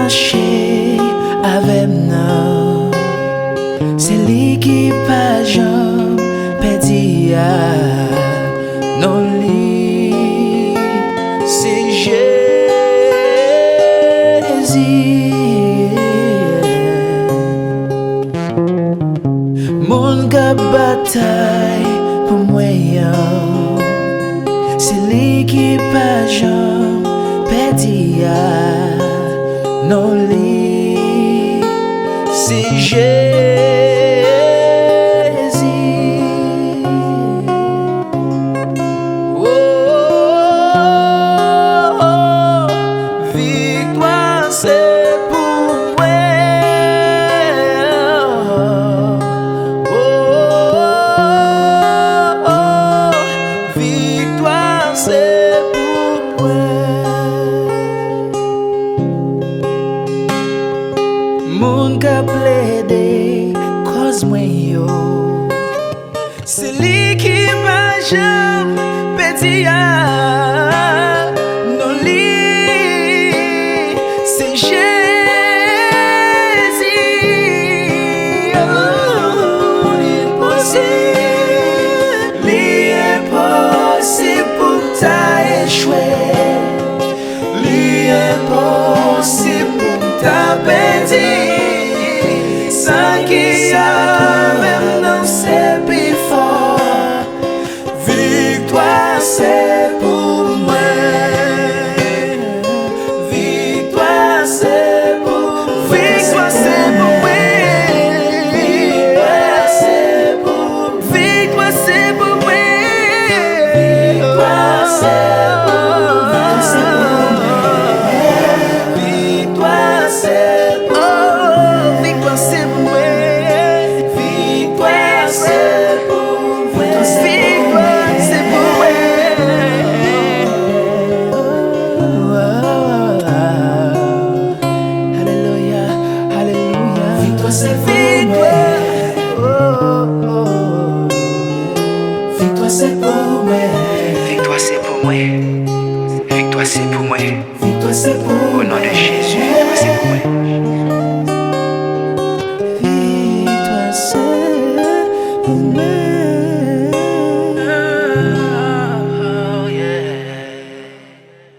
marcher avec nous. C'est lui qui pas jamais perdu non lui, c'est Jésus. Mon gars bataille pour moi, c'est lui qui pas jamais perdu non lui, c'est Jésus. Moun ka plaide cause moi yo, c'est lui qui m'a jamais pété non lui, c'est Jésus. Oh, l'impossible pour t'as échoué, l'impossible pour t'as perdu. Qui a même non c'est plus fort. Victoire c'est pour moi. Victoire c'est pour moi. Victoire c'est pour moi. Victoire c'est pour moi. Victoire c'est pour moi. Victoire c'est pour moi. Victoire c'est pour moi. Victoire c'est pour moi. Victoire c'est pour moi. Victoire c'est pour moi. Victoire c'est pour moi. Victoire c'est pour moi. Au nom de Jésus, victoire c'est pour moi. Victoire c'est pour moi.